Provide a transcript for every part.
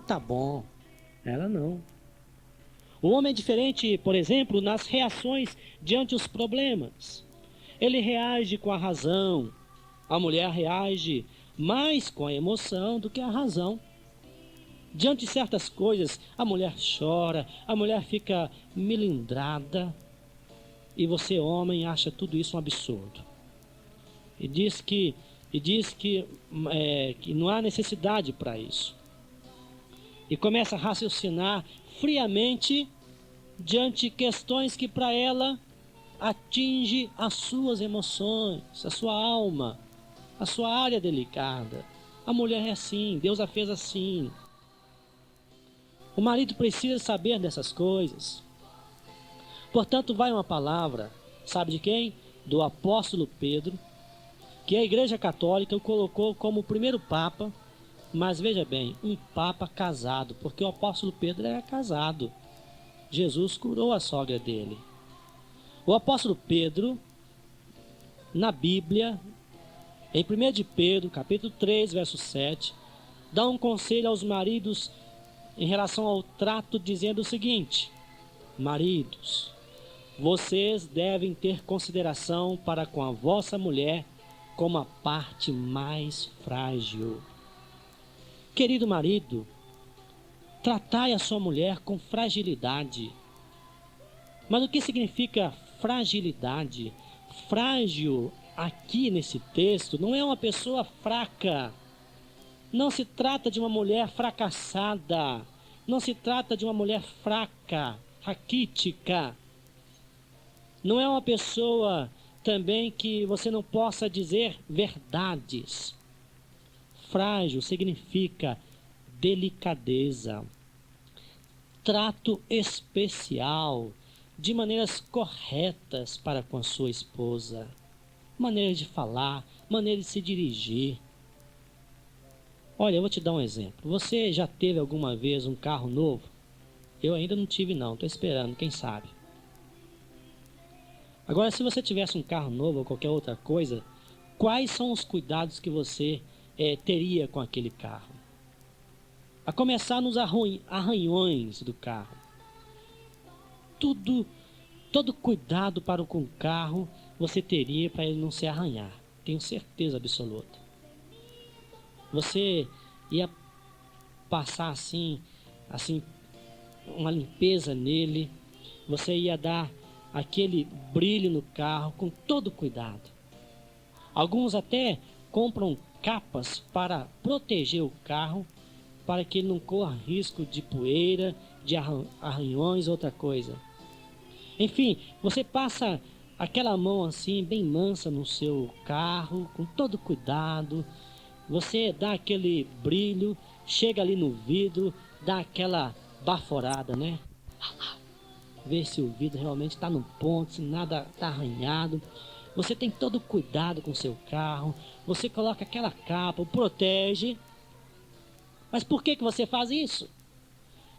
tá bom. Ela não. O homem é diferente, por exemplo, nas reações diante dos problemas. Ele reage com a razão. A mulher reage mais com a emoção do que a razão. Diante de certas coisas, a mulher chora, a mulher fica melindrada. E você, homem, acha tudo isso um absurdo. E diz que não há necessidade para isso. E começa a raciocinar friamente diante de questões que para ela atinge as suas emoções, a sua alma, a sua área delicada. A mulher é assim, Deus a fez assim. O marido precisa saber dessas coisas. Portanto, vai uma palavra, sabe de quem? Do apóstolo Pedro, que a Igreja Católica o colocou como o primeiro Papa, mas veja bem, um Papa casado, porque o apóstolo Pedro era casado. Jesus curou a sogra dele. O apóstolo Pedro, na Bíblia, em 1 de Pedro, capítulo 3, verso 7, dá um conselho aos maridos em relação ao trato, dizendo o seguinte: maridos, vocês devem ter consideração para com a vossa mulher como a parte mais frágil. Querido marido, tratai a sua mulher com fragilidade. Mas o que significa fragilidade? Frágil, aqui nesse texto, não é uma pessoa fraca. Não se trata de uma mulher fracassada. Não se trata de uma mulher fraca, raquítica. Não é uma pessoa também que você não possa dizer verdades. Frágil significa delicadeza, trato especial, de maneiras corretas para com a sua esposa, maneira de falar, maneira de se dirigir. Olha, eu vou te dar um exemplo. Você já teve alguma vez um carro novo? Eu ainda não tive não, estou esperando, quem sabe. Agora, se você tivesse um carro novo ou qualquer outra coisa, quais são os cuidados que você teria com aquele carro? A começar nos arranhões do carro. Todo cuidado para com o carro você teria para ele não se arranhar. Tenho certeza absoluta. Você ia passar assim, uma limpeza nele. Você ia dar aquele brilho no carro com todo cuidado. Alguns até compram capas para proteger o carro, para que ele não corra risco de poeira, de arranhões, outra coisa. Enfim, você passa aquela mão assim, bem mansa no seu carro, com todo cuidado. Você dá aquele brilho, chega ali no vidro, dá aquela baforada, né? Ver se o vidro realmente está no ponto, se nada está arranhado. Você tem todo cuidado com o seu carro. Você coloca aquela capa, o protege. Mas por que você faz isso?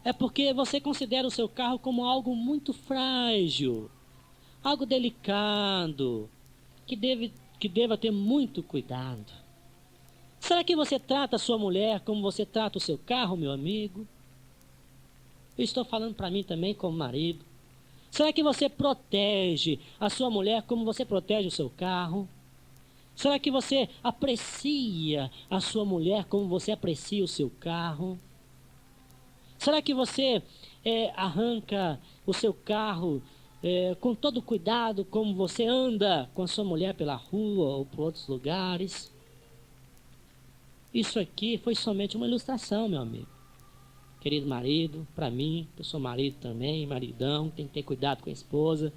É porque você considera o seu carro como algo muito frágil, algo delicado, que deva ter muito cuidado. Será que você trata a sua mulher como você trata o seu carro, meu amigo? Eu estou falando para mim também como marido. Será que você protege a sua mulher como você protege o seu carro? Será que você aprecia a sua mulher como você aprecia o seu carro? Será que você arranca o seu carro com todo cuidado como você anda com a sua mulher pela rua ou por outros lugares? Isso aqui foi somente uma ilustração, meu amigo. Querido marido, para mim, eu sou marido também, maridão, tem que ter cuidado com a esposa.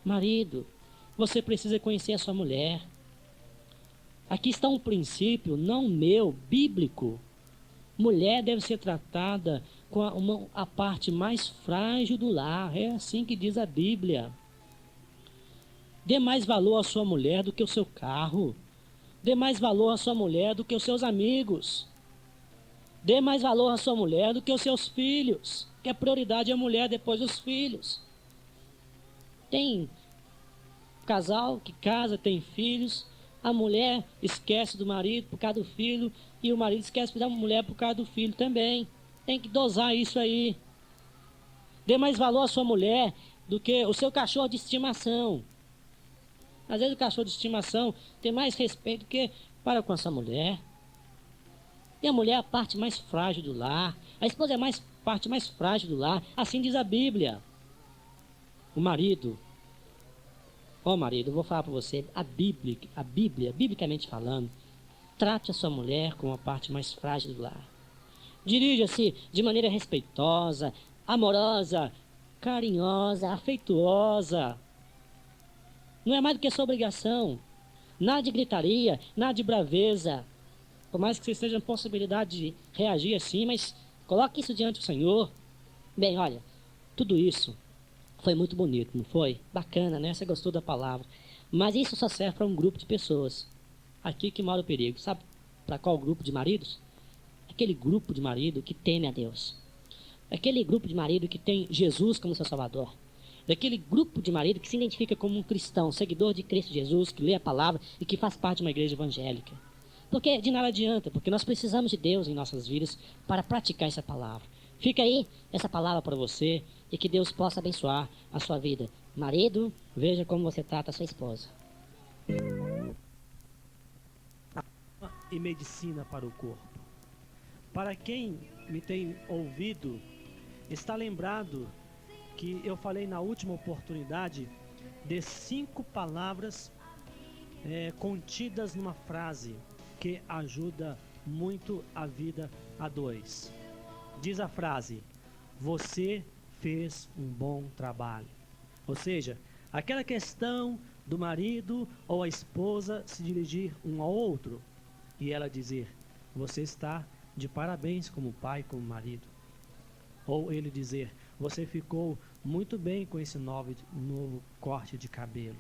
Marido, você precisa conhecer a sua mulher. Aqui está um princípio, não meu, bíblico. Mulher deve ser tratada com a parte mais frágil do lar. É assim que diz a Bíblia. Dê mais valor à sua mulher do que o seu carro. Dê mais valor à sua mulher do que os seus amigos. Dê mais valor à sua mulher do que os seus filhos. Que a prioridade é a mulher depois dos filhos. Tem casal que casa, tem filhos. A mulher esquece do marido por causa do filho. E o marido esquece da mulher por causa do filho também. tem que dosar isso aí. Dê mais valor à sua mulher do que o seu cachorro de estimação. Às vezes o cachorro de estimação tem mais respeito que para com essa mulher. E a mulher é a parte mais frágil do lar. A esposa é a parte mais frágil do lar. Assim diz a Bíblia. O marido. Ó marido, eu vou falar para você. A Bíblia, biblicamente falando, trate a sua mulher como a parte mais frágil do lar. Dirija-se de maneira respeitosa, amorosa, carinhosa, afetuosa. Não é mais do que sua obrigação. Nada de gritaria, nada de braveza. Por mais que você esteja na possibilidade de reagir assim, mas coloque isso diante do Senhor. Bem, olha, tudo isso foi muito bonito, não foi? Bacana, né? Você gostou da palavra. Mas isso só serve para um grupo de pessoas. Aqui que mora o perigo. Sabe para qual grupo de maridos? Aquele grupo de marido que teme a Deus. Aquele grupo de marido que tem Jesus como seu Salvador. Daquele grupo de marido que se identifica como um cristão, seguidor de Cristo Jesus, que lê a palavra e que faz parte de uma igreja evangélica. Porque de nada adianta, porque nós precisamos de Deus em nossas vidas para praticar essa palavra. Fica aí essa palavra para você e que Deus possa abençoar a sua vida. Marido, veja como você trata a sua esposa. E medicina para o corpo. Para quem me tem ouvido, está lembrado que eu falei na última oportunidade de 5 palavras contidas numa frase que ajuda muito a vida a dois. Diz a frase: você fez um bom trabalho. Ou seja, aquela questão do marido ou a esposa se dirigir um ao outro e ela dizer: você está de parabéns como pai, como marido. Ou ele dizer: você ficou muito bem com esse novo corte de cabelo.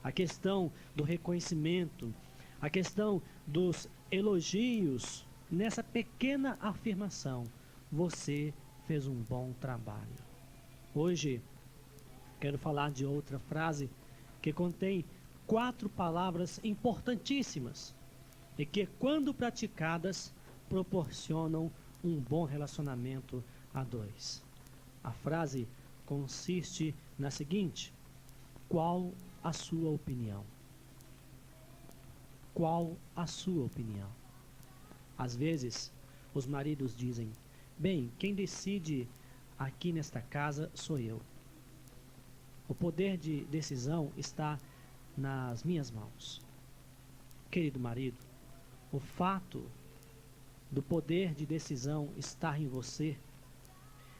A questão do reconhecimento, a questão dos elogios, nessa pequena afirmação: você fez um bom trabalho. Hoje, quero falar de outra frase que contém 4 palavras importantíssimas e que, quando praticadas, proporcionam um bom relacionamento a dois. A frase consiste na seguinte: qual a sua opinião? Qual a sua opinião? Às vezes, os maridos dizem: bem, quem decide aqui nesta casa sou eu. O poder de decisão está nas minhas mãos. Querido marido, o fato do poder de decisão estar em você,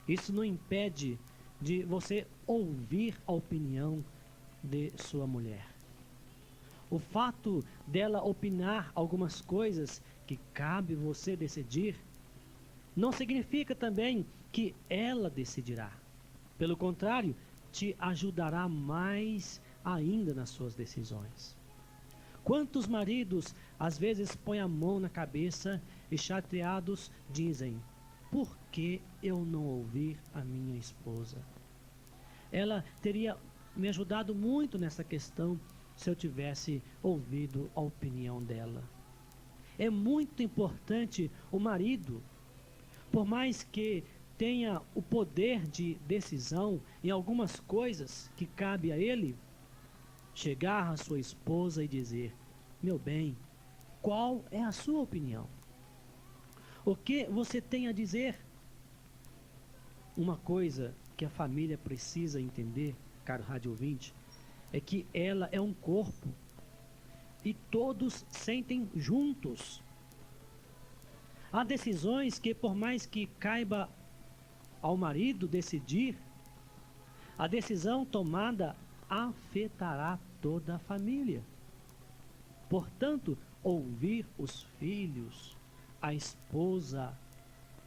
isso não impede de você ouvir a opinião de sua mulher. O fato dela opinar algumas coisas que cabe você decidir, não significa também que ela decidirá. Pelo contrário, te ajudará mais ainda nas suas decisões. Quantos maridos às vezes põem a mão na cabeça e chateados dizem: por que eu não ouvi a minha esposa? Ela teria me ajudado muito nessa questão se eu tivesse ouvido a opinião dela. É muito importante o marido, por mais que tenha o poder de decisão em algumas coisas que cabe a ele, chegar à sua esposa e dizer: meu bem, qual é a sua opinião? O que você tem a dizer? Uma coisa que a família precisa entender, caro rádio ouvinte, é que ela é um corpo e todos sentem juntos. Há decisões que, por mais que caiba ao marido decidir, a decisão tomada afetará toda a família. Portanto, ouvir os filhos, a esposa,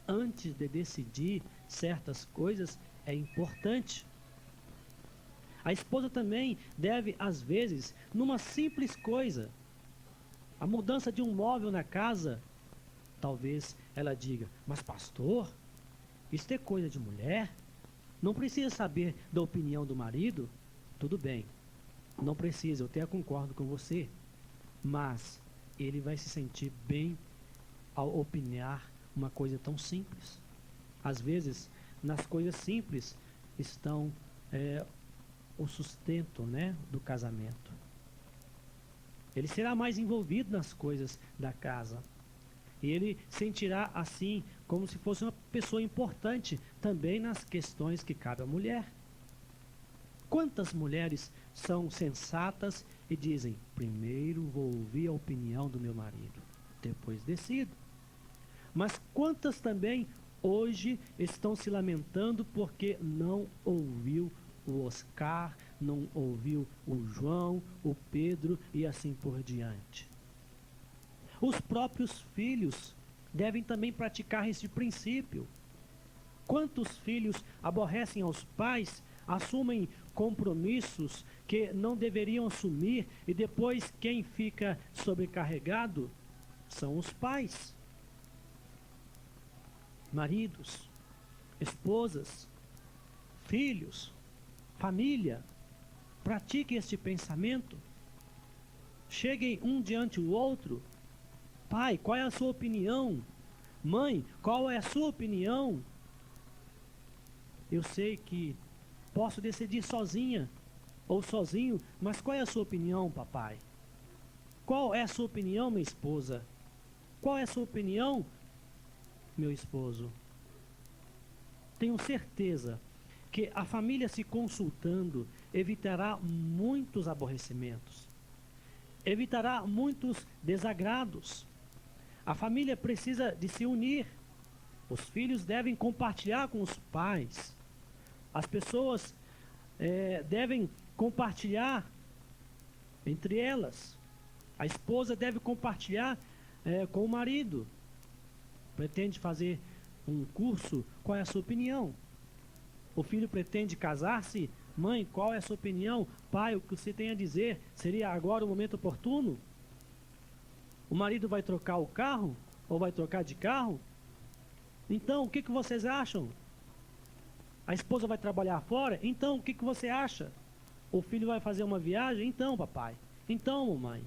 antes de decidir certas coisas é importante. A esposa também deve, às vezes, numa simples coisa, a mudança de um móvel na casa, talvez ela diga: mas pastor, isso é coisa de mulher? Não precisa saber da opinião do marido? Tudo bem, não precisa, eu até concordo com você, mas ele vai se sentir bem ao opinar uma coisa tão simples. Às vezes, nas coisas simples estão o sustento, né, do casamento. Ele será mais envolvido nas coisas da casa. E ele sentirá assim como se fosse uma pessoa importante também nas questões que cabe à mulher. Quantas mulheres são sensatas e dizem: primeiro vou ouvir a opinião do meu marido, depois decido. Mas quantas também hoje estão se lamentando porque não ouviu o Oscar, não ouviu o João, o Pedro e assim por diante. Os próprios filhos devem também praticar esse princípio. Quantos filhos aborrecem aos pais, assumem compromissos que não deveriam assumir e depois quem fica sobrecarregado são os pais. Maridos, esposas, filhos, família, pratiquem este pensamento. Cheguem um diante do outro. Pai, qual é a sua opinião? Mãe, qual é a sua opinião? Eu sei que posso decidir sozinha ou sozinho, mas qual é a sua opinião, papai? Qual é a sua opinião, minha esposa? Qual é a sua opinião, meu esposo? Tenho certeza que a família se consultando evitará muitos aborrecimentos, evitará muitos desagrados. A família precisa de se unir. Os filhos devem compartilhar com os pais. As pessoas devem compartilhar entre elas. A esposa deve compartilhar com o marido. Pretende fazer um curso? Qual é a sua opinião? O filho pretende casar-se? Mãe, qual é a sua opinião? Pai, o que você tem a dizer? Seria agora o momento oportuno? O marido vai trocar o carro? Ou vai trocar de carro? Então, o que vocês acham? A esposa vai trabalhar fora? Então, o que você acha? O filho vai fazer uma viagem? Então, papai. Então, mamãe.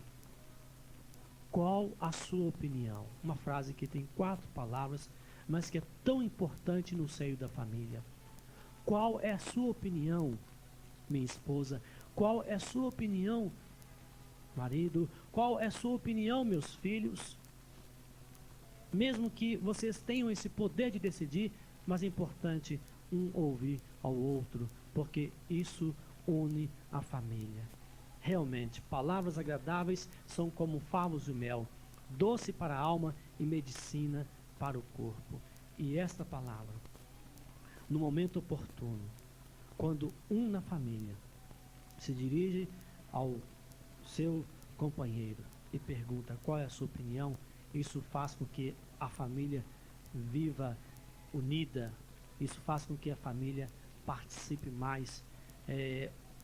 Qual a sua opinião? Uma frase que tem 4 palavras, mas que é tão importante no seio da família. Qual é a sua opinião, minha esposa? Qual é a sua opinião, marido? Qual é a sua opinião, meus filhos? Mesmo que vocês tenham esse poder de decidir, mas é importante um ouvir ao outro, porque isso une a família. Realmente, palavras agradáveis são como favos de mel, doce para a alma e medicina para o corpo. E esta palavra, no momento oportuno, quando um na família se dirige ao seu companheiro e pergunta qual é a sua opinião, isso faz com que a família viva unida, isso faz com que a família participe mais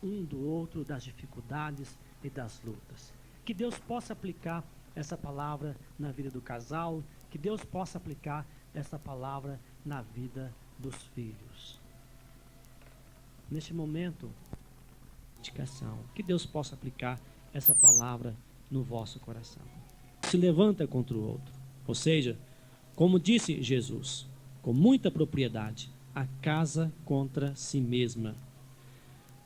um do outro, das dificuldades e das lutas. Que Deus possa aplicar essa palavra na vida do casal, que Deus possa aplicar essa palavra na vida dos filhos. Neste momento, indicação, que Deus possa aplicar essa palavra no vosso coração. Se levanta contra o outro, ou seja, como disse Jesus, com muita propriedade, a casa contra si mesma,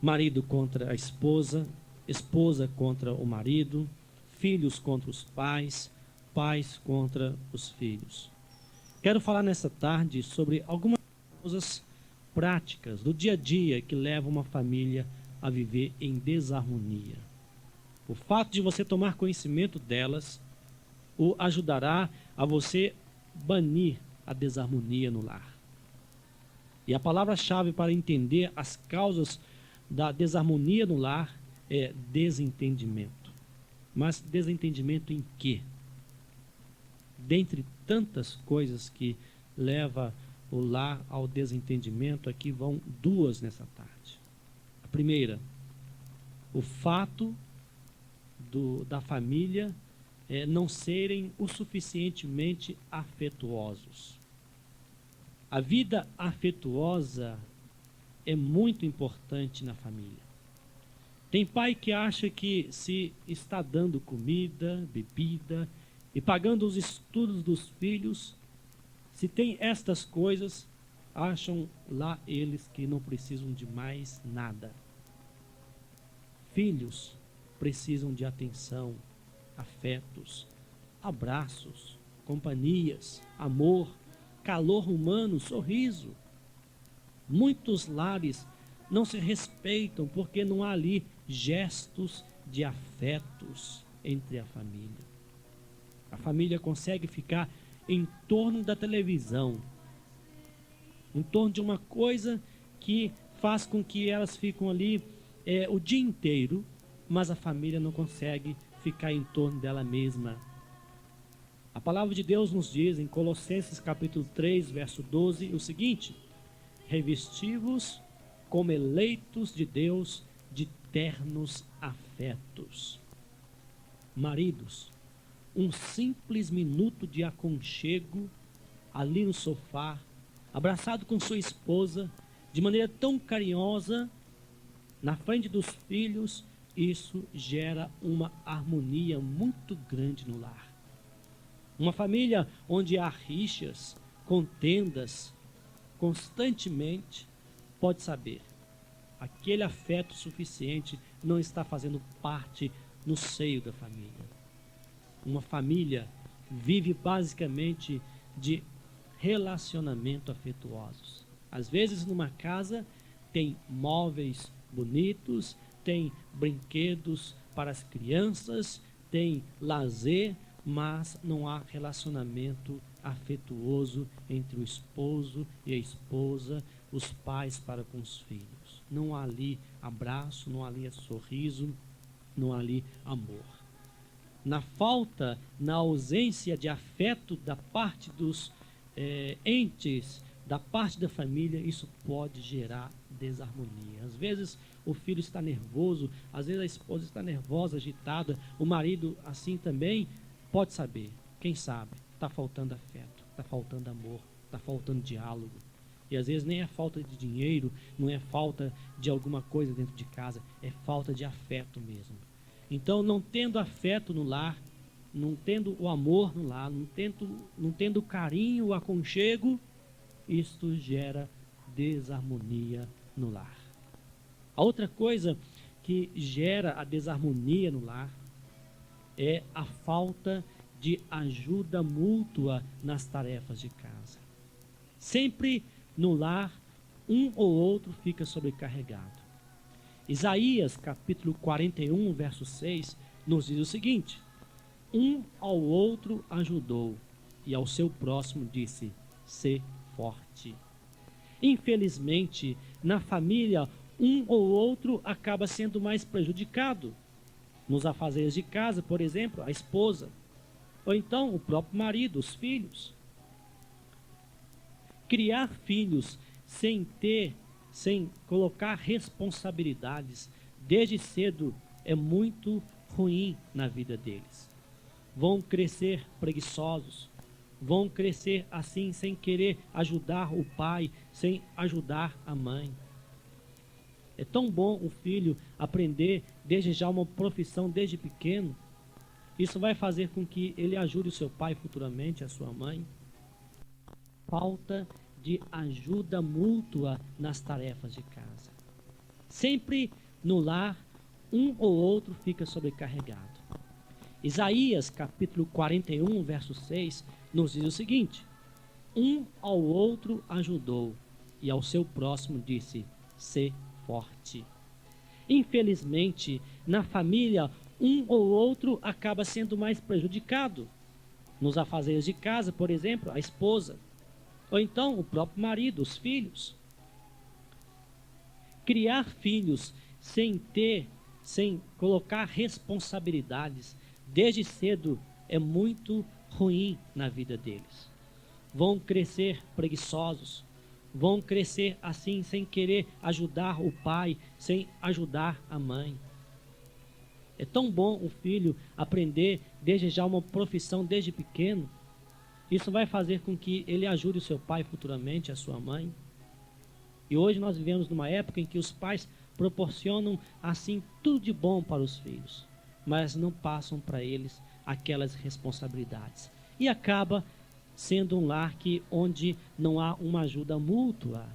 marido contra a esposa, esposa contra o marido, filhos contra os pais, pais contra os filhos. Quero falar nessa tarde sobre algumas coisas práticas do dia a dia que levam uma família a viver em desarmonia. O fato de você tomar conhecimento delas o ajudará a você banir a desarmonia no lar. E a palavra-chave para entender as causas da desarmonia no lar é desentendimento. Mas desentendimento em quê? Dentre tantas coisas que leva o lar ao desentendimento, aqui vão 2 nessa tarde. A primeira, o fato da família não serem o suficientemente afetuosos. A vida afetuosa é muito importante na família. Tem pai que acha que se está dando comida, bebida e pagando os estudos dos filhos, se tem estas coisas, acham lá eles que não precisam de mais nada. Filhos precisam de atenção, afetos, abraços, companhias, amor, calor humano, sorriso. Muitos lares não se respeitam porque não há ali gestos de afetos entre a família. A família consegue ficar em torno da televisão, em torno de uma coisa que faz com que elas ficam ali o dia inteiro, mas a família não consegue ficar em torno dela mesma. A palavra de Deus nos diz em Colossenses capítulo 3, verso 12, o seguinte: revesti-vos como eleitos de Deus de ternos afetos. Maridos, um simples minuto de aconchego ali no sofá, abraçado com sua esposa, de maneira tão carinhosa, na frente dos filhos, isso gera uma harmonia muito grande no lar. Uma família onde há rixas, contendas, constantemente, pode saber, aquele afeto suficiente não está fazendo parte no seio da família. Uma família vive basicamente de relacionamento afetuosos. Às vezes numa casa tem móveis bonitos, tem brinquedos para as crianças, tem lazer, mas não há relacionamento afetuoso entre o esposo e a esposa, os pais para com os filhos. Não há ali abraço, não há ali sorriso, não há ali amor. Na falta, na ausência de afeto da parte dos entes, da parte da família, isso pode gerar desarmonia. Às vezes o filho está nervoso, às vezes a esposa está nervosa, agitada, o marido assim também. Pode saber, quem sabe, está faltando afeto, está faltando amor, está faltando diálogo. E às vezes nem é falta de dinheiro, não é falta de alguma coisa dentro de casa, é falta de afeto mesmo. Então, não tendo afeto no lar, não tendo o amor no lar, não tendo o carinho, o aconchego, isto gera desarmonia no lar. A outra coisa que gera a desarmonia no lar é a falta de ajuda mútua nas tarefas de casa. Sempre no lar, um ou outro fica sobrecarregado. Isaías, capítulo 41, verso 6, nos diz o seguinte: um ao outro ajudou, e ao seu próximo disse: sê forte. Infelizmente, na família, um ou outro acaba sendo mais prejudicado. Nos afazeres de casa, por exemplo, a esposa, ou então o próprio marido, os filhos. Criar filhos sem colocar responsabilidades desde cedo é muito ruim na vida deles. Vão crescer preguiçosos, vão crescer assim sem querer ajudar o pai, sem ajudar a mãe. É tão bom o filho aprender desde já uma profissão desde pequeno. Isso vai fazer com que ele ajude o seu pai futuramente, a sua mãe. Falta de ajuda mútua nas tarefas de casa. Sempre no lar, um ou outro fica sobrecarregado. Isaías, capítulo 41, verso 6, nos diz o seguinte: um ao outro ajudou, e ao seu próximo disse: sê forte. Infelizmente, na família, um ou outro acaba sendo mais prejudicado. Nos afazeres de casa, por exemplo, a esposa, ou então o próprio marido, os filhos. Criar filhos sem colocar responsabilidades desde cedo é muito ruim na vida deles. Vão crescer preguiçosos, vão crescer assim sem querer ajudar o pai, sem ajudar a mãe. É tão bom o filho aprender desde já uma profissão desde pequeno. Isso vai fazer com que ele ajude o seu pai futuramente, a sua mãe. E hoje nós vivemos numa época em que os pais proporcionam assim tudo de bom para os filhos, mas não passam para eles aquelas responsabilidades. E acaba sendo um lar onde não há uma ajuda mútua,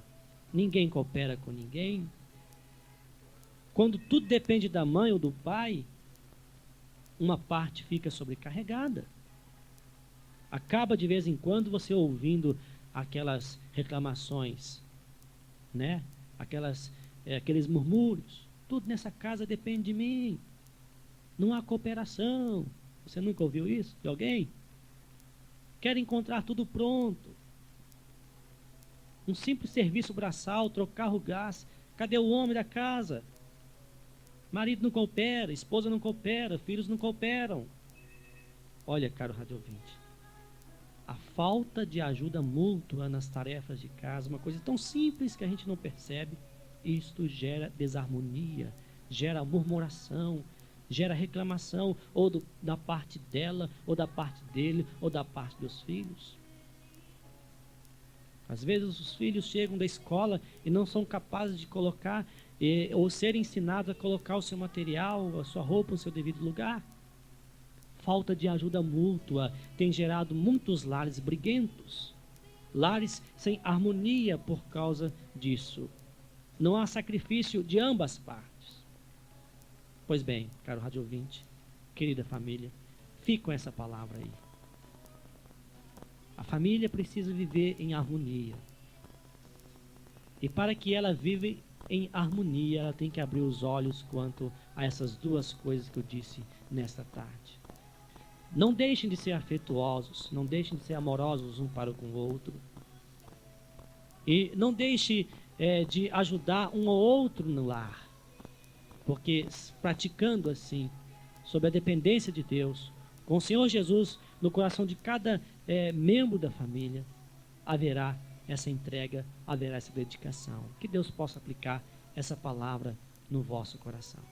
ninguém coopera com ninguém. Quando tudo depende da mãe ou do pai, uma parte fica sobrecarregada. Acaba de vez em quando você ouvindo aquelas reclamações, né? Aqueles murmúrios. Tudo nessa casa depende de mim. Não há cooperação. Você nunca ouviu isso de alguém? Quer encontrar tudo pronto. Um simples serviço braçal, trocar o gás. Cadê o homem da casa? Marido não coopera, esposa não coopera, filhos não cooperam. Olha, caro rádio ouvinte, a falta de ajuda mútua nas tarefas de casa, uma coisa tão simples que a gente não percebe, isto gera desarmonia, gera murmuração, gera reclamação, ou da parte dela, ou da parte dele, ou da parte dos filhos. Às vezes os filhos chegam da escola e não são capazes de colocar, ou serem ensinados a colocar o seu material, a sua roupa no seu devido lugar. Falta de ajuda mútua tem gerado muitos lares briguentos, lares sem harmonia por causa disso. Não há sacrifício de ambas partes. Pois bem, caro rádio ouvinte, querida família, fique com essa palavra aí. A família precisa viver em harmonia. E para que ela viva em harmonia, ela tem que abrir os olhos quanto a essas duas coisas que eu disse nesta tarde. Não deixem de ser afetuosos, não deixem de ser amorosos um para com o outro. E não deixe de ajudar um ou outro no lar. Porque praticando assim, sob a dependência de Deus, com o Senhor Jesus no coração de cada membro da família, haverá essa entrega, haverá essa dedicação. Que Deus possa aplicar essa palavra no vosso coração.